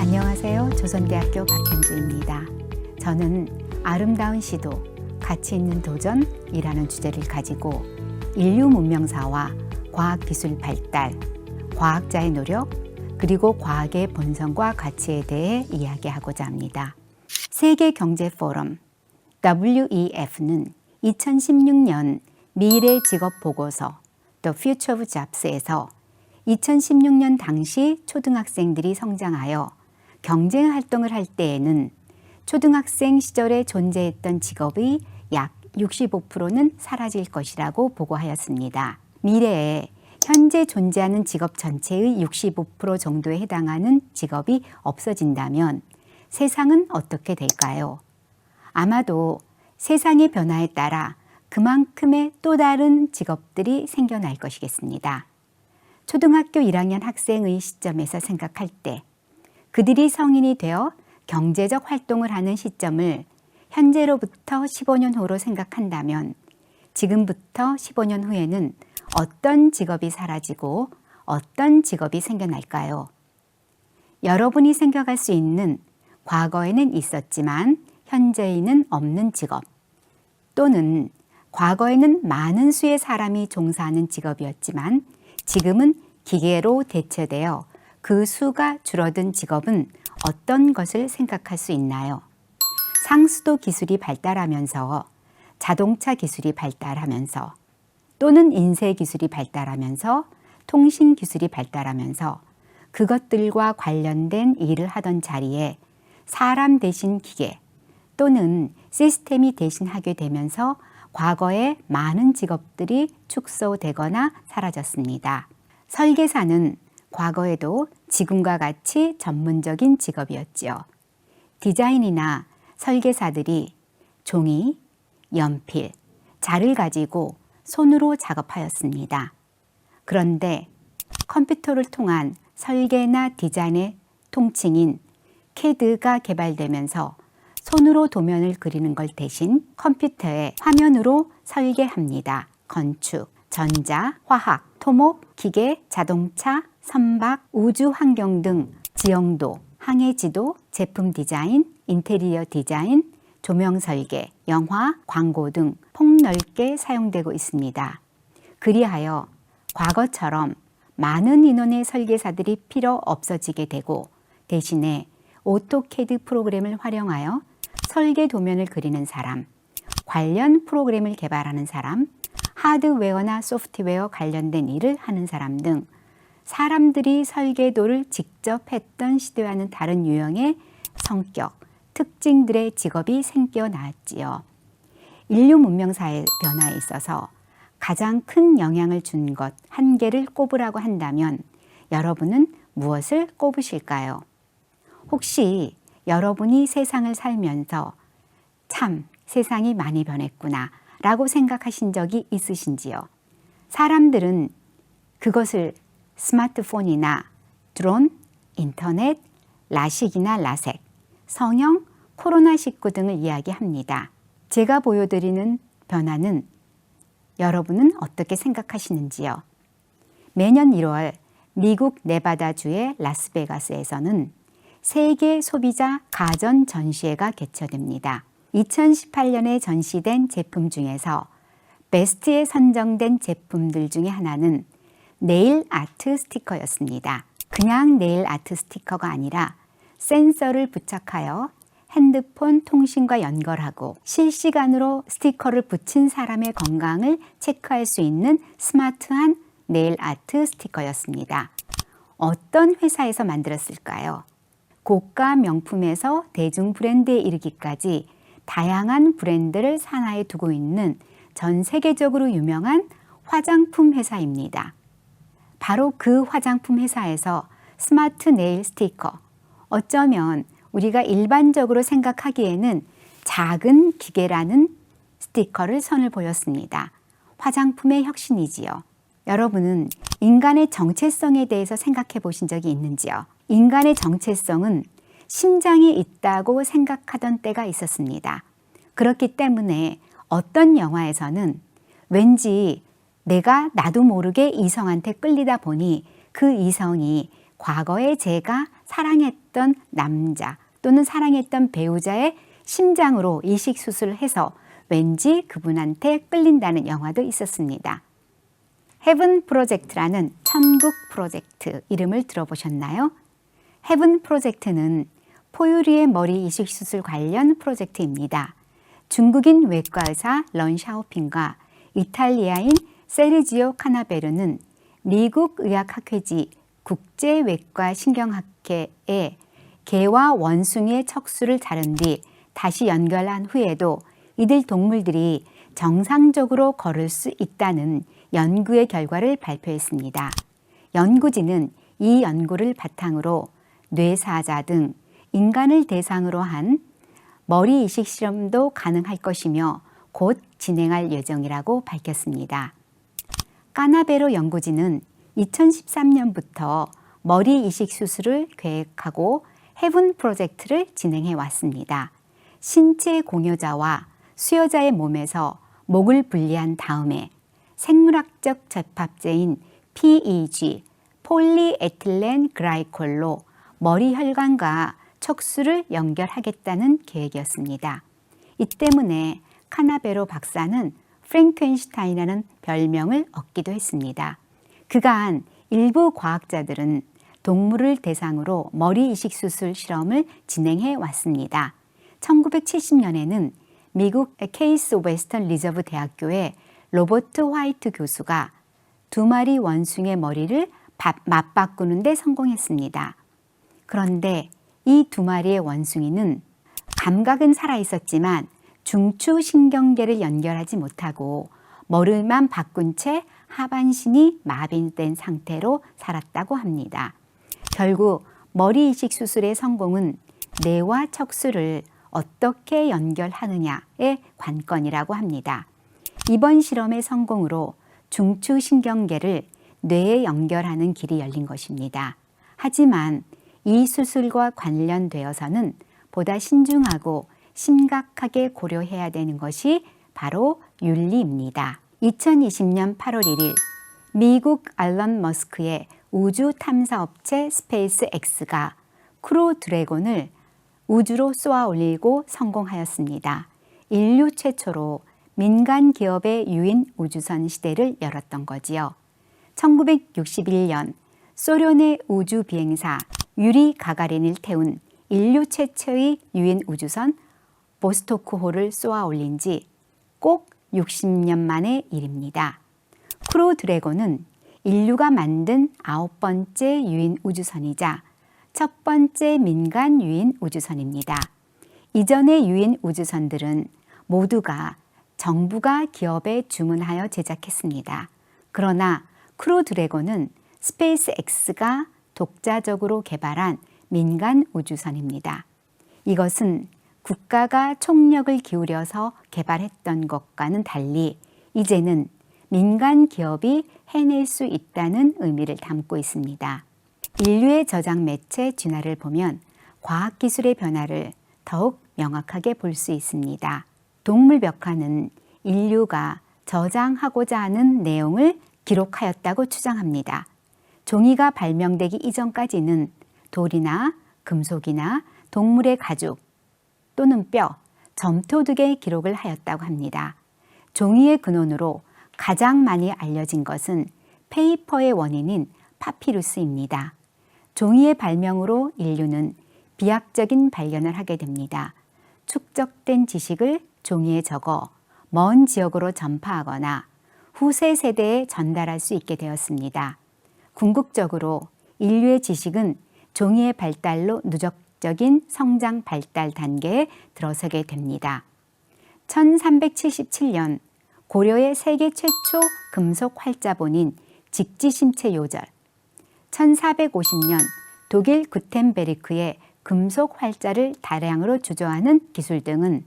안녕하세요. 조선대학교 박현주입니다. 저는 아름다운 시도, 가치 있는 도전이라는 주제를 가지고 인류 문명사와 과학기술 발달, 과학자의 노력, 그리고 과학의 본성과 가치에 대해 이야기하고자 합니다. 세계경제포럼 WEF는 2016년 미래 직업 보고서 The Future of Jobs에서 2016년 당시 초등학생들이 성장하여 경쟁 활동을 할 때에는 초등학생 시절에 존재했던 직업의 약 65%는 사라질 것이라고 보고하였습니다. 미래에 현재 존재하는 직업 전체의 65% 정도에 해당하는 직업이 없어진다면 세상은 어떻게 될까요? 아마도 세상의 변화에 따라 그만큼의 또 다른 직업들이 생겨날 것이겠습니다. 초등학교 1학년 학생의 시점에서 생각할 때 그들이 성인이 되어 경제적 활동을 하는 시점을 현재로부터 15년 후로 생각한다면 지금부터 15년 후에는 어떤 직업이 사라지고 어떤 직업이 생겨날까요? 여러분이 생각할 수 있는 과거에는 있었지만 현재에는 없는 직업, 또는 과거에는 많은 수의 사람이 종사하는 직업이었지만 지금은 기계로 대체되어 그 수가 줄어든 직업은 어떤 것을 생각할 수 있나요? 상수도 기술이 발달하면서, 자동차 기술이 발달하면서, 또는 인쇄 기술이 발달하면서, 통신 기술이 발달하면서 그것들과 관련된 일을 하던 자리에 사람 대신 기계 또는 시스템이 대신하게 되면서 과거에 많은 직업들이 축소되거나 사라졌습니다. 설계사는 과거에도 지금과 같이 전문적인 직업이었지요. 디자인이나 설계사들이 종이, 연필, 자를 가지고 손으로 작업하였습니다. 그런데 컴퓨터를 통한 설계나 디자인의 통칭인 CAD가 개발되면서 손으로 도면을 그리는 걸 대신 컴퓨터에 화면으로 설계합니다. 건축, 전자, 화학, 토목, 기계, 자동차, 선박, 우주 환경 등 지형도, 항해 지도, 제품 디자인, 인테리어 디자인, 조명 설계, 영화, 광고 등 폭넓게 사용되고 있습니다. 그리하여 과거처럼 많은 인원의 설계사들이 필요 없어지게 되고 대신에 오토캐드 프로그램을 활용하여 설계 도면을 그리는 사람, 관련 프로그램을 개발하는 사람, 하드웨어나 소프트웨어 관련된 일을 하는 사람 등 사람들이 설계도를 직접 했던 시대와는 다른 유형의 성격, 특징들의 직업이 생겨났지요. 인류 문명사의 변화에 있어서 가장 큰 영향을 준 것 한 개를 꼽으라고 한다면 여러분은 무엇을 꼽으실까요? 혹시 여러분이 세상을 살면서 참 세상이 많이 변했구나 라고 생각하신 적이 있으신지요? 사람들은 그것을 스마트폰이나 드론, 인터넷, 라식이나 라섹, 성형, 코로나19 등을 이야기합니다. 제가 보여드리는 변화는 여러분은 어떻게 생각하시는지요? 매년 1월 미국 네바다주의 라스베가스에서는 세계 소비자 가전 전시회가 개최됩니다. 2018년에 전시된 제품 중에서 베스트에 선정된 제품들 중에 하나는 네일 아트 스티커였습니다. 그냥 네일 아트 스티커가 아니라 센서를 부착하여 핸드폰 통신과 연결하고 실시간으로 스티커를 붙인 사람의 건강을 체크할 수 있는 스마트한 네일 아트 스티커였습니다. 어떤 회사에서 만들었을까요? 고가 명품에서 대중 브랜드에 이르기까지 다양한 브랜드를 산하에 두고 있는 전 세계적으로 유명한 화장품 회사입니다. 바로 그 화장품 회사에서 스마트 네일 스티커, 어쩌면 우리가 일반적으로 생각하기에는 작은 기계라는 스티커를 선을 보였습니다. 화장품의 혁신이지요. 여러분은 인간의 정체성에 대해서 생각해 보신 적이 있는지요? 인간의 정체성은 심장이 있다고 생각하던 때가 있었습니다. 그렇기 때문에 어떤 영화에서는 왠지 나도 모르게 이성한테 끌리다 보니 그 이성이 과거에 제가 사랑했던 남자 또는 사랑했던 배우자의 심장으로 이식 수술을 해서 왠지 그분한테 끌린다는 영화도 있었습니다. 헤븐 프로젝트라는 천국 프로젝트 이름을 들어보셨나요? 헤븐 프로젝트는 포유류의 머리 이식 수술 관련 프로젝트입니다. 중국인 외과의사 런 샤오핑과 이탈리아인 세르지오 카나베르는 미국 의학학회지 국제외과신경학회에 개와 원숭이의 척수를 자른 뒤 다시 연결한 후에도 이들 동물들이 정상적으로 걸을 수 있다는 연구의 결과를 발표했습니다. 연구진은 이 연구를 바탕으로 뇌사자 등 인간을 대상으로 한 머리 이식 실험도 가능할 것이며 곧 진행할 예정이라고 밝혔습니다. 까나베로 연구진은 2013년부터 머리 이식 수술을 계획하고 헤븐 프로젝트를 진행해 왔습니다. 신체 공여자와 수여자의 몸에서 목을 분리한 다음에 생물학적 접합제인 PEG, 폴리에틸렌 그라이콜로 머리 혈관과 척수를 연결하겠다는 계획이었습니다. 이 때문에 카나베로 박사는 프랭켄슈타인이라는 별명을 얻기도 했습니다. 그간 일부 과학자들은 동물을 대상으로 머리 이식 수술 실험을 진행해 왔습니다. 1970년에는 미국 케이스 웨스턴 리저브 대학교의 로버트 화이트 교수가 2마리 원숭이의 머리를 맞바꾸는 데 성공했습니다. 그런데 이 2마리의 원숭이는 감각은 살아있었지만 중추신경계를 연결하지 못하고 머리만 바꾼 채 하반신이 마비된 상태로 살았다고 합니다. 결국 머리 이식 수술의 성공은 뇌와 척수를 어떻게 연결하느냐의 관건이라고 합니다. 이번 실험의 성공으로 중추신경계를 뇌에 연결하는 길이 열린 것입니다. 하지만 이 수술과 관련되어서는 보다 신중하고 심각하게 고려해야 되는 것이 바로 윤리입니다. 2020년 8월 1일 미국 앨런 머스크의 우주 탐사업체 스페이스 X가 크루 드래곤을 우주로 쏘아 올리고 성공하였습니다. 인류 최초로 민간 기업의 유인 우주선 시대를 열었던 거지요. 1961년 소련의 우주 비행사 유리 가가린을 태운 인류 최초의 유인 우주선 보스토크호를 쏘아 올린 지 꼭 60년 만의 일입니다. 크루 드래곤은 인류가 만든 9번째 유인 우주선이자 첫 번째 민간 유인 우주선입니다. 이전의 유인 우주선들은 모두가 정부가 기업에 주문하여 제작했습니다. 그러나 크루 드래곤은 스페이스 X가 독자적으로 개발한 민간 우주선입니다. 이것은 국가가 총력을 기울여서 개발했던 것과는 달리 이제는 민간 기업이 해낼 수 있다는 의미를 담고 있습니다. 인류의 저장 매체 진화를 보면 과학기술의 변화를 더욱 명확하게 볼 수 있습니다. 동물 벽화는 인류가 저장하고자 하는 내용을 기록하였다고 추정합니다. 종이가 발명되기 이전까지는 돌이나 금속이나 동물의 가죽 또는 뼈, 점토 등의 기록을 하였다고 합니다. 종이의 근원으로 가장 많이 알려진 것은 페이퍼의 원인인 파피루스입니다. 종이의 발명으로 인류는 비약적인 발견을 하게 됩니다. 축적된 지식을 종이에 적어 먼 지역으로 전파하거나 후세 세대에 전달할 수 있게 되었습니다. 궁극적으로 인류의 지식은 종이의 발달로 누적적인 성장 발달 단계에 들어서게 됩니다. 1377년 고려의 세계 최초 금속 활자본인 직지심체 요절, 1450년 독일 구텐베르크의 금속 활자를 다량으로 주조하는 기술 등은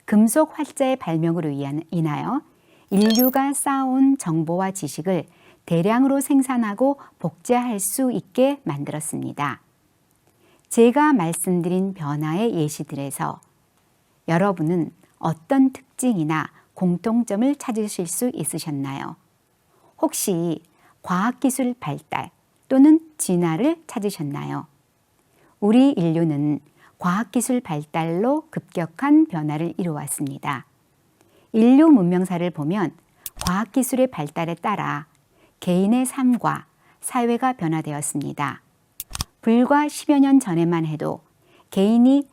금속 활자의 발명으로 인하여 인류가 쌓아온 정보와 지식을 대량으로 생산하고 복제할 수 있게 만들었습니다. 제가 말씀드린 변화의 예시들에서 여러분은 어떤 특징이나 공통점을 찾으실 수 있으셨나요? 혹시 과학기술 발달 또는 진화를 찾으셨나요? 우리 인류는 과학기술 발달로 급격한 변화를 이루어왔습니다. 인류 문명사를 보면 과학기술의 발달에 따라 개인의 삶과 사회가 변화되었습니다. 불과 10여 년 전에만 해도 개인이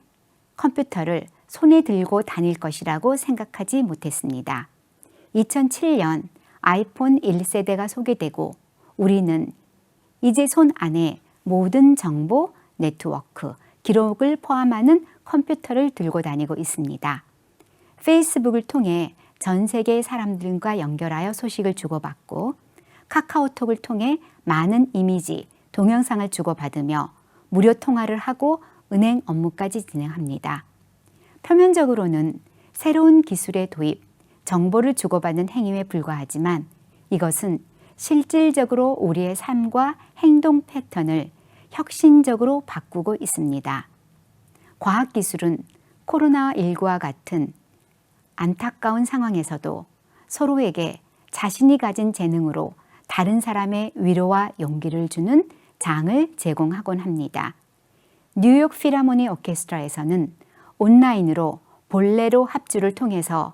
컴퓨터를 손에 들고 다닐 것이라고 생각하지 못했습니다. 2007년 아이폰 1세대가 소개되고 우리는 이제 손 안에 모든 정보, 네트워크, 기록을 포함하는 컴퓨터를 들고 다니고 있습니다. 페이스북을 통해 전 세계의 사람들과 연결하여 소식을 주고받고 카카오톡을 통해 많은 이미지, 동영상을 주고받으며 무료 통화를 하고 은행 업무까지 진행합니다. 표면적으로는 새로운 기술의 도입, 정보를 주고받는 행위에 불과하지만 이것은 실질적으로 우리의 삶과 행동 패턴을 혁신적으로 바꾸고 있습니다. 과학기술은 코로나19와 같은 안타까운 상황에서도 서로에게 자신이 가진 재능으로 다른 사람의 위로와 용기를 주는 장을 제공하곤 합니다. 뉴욕 필하모니 오케스트라에서는 온라인으로 볼레로 합주를 통해서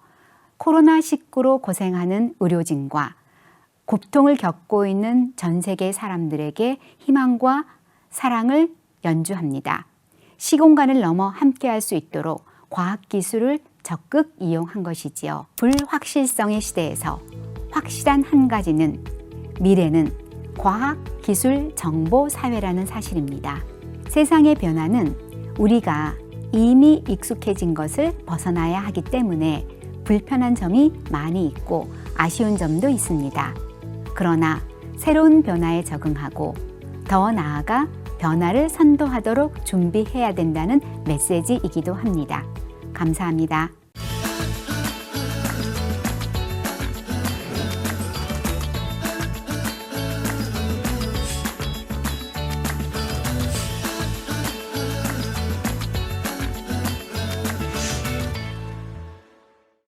코로나19로 고생하는 의료진과 고통을 겪고 있는 전 세계 사람들에게 희망과 사랑을 연주합니다. 시공간을 넘어 함께할 수 있도록 과학기술을 적극 이용한 것이지요. 불확실성의 시대에서 확실한 한 가지는 미래는 과학, 기술, 정보, 사회라는 사실입니다. 세상의 변화는 우리가 이미 익숙해진 것을 벗어나야 하기 때문에 불편한 점이 많이 있고 아쉬운 점도 있습니다. 그러나 새로운 변화에 적응하고 더 나아가 변화를 선도하도록 준비해야 된다는 메시지이기도 합니다. 감사합니다.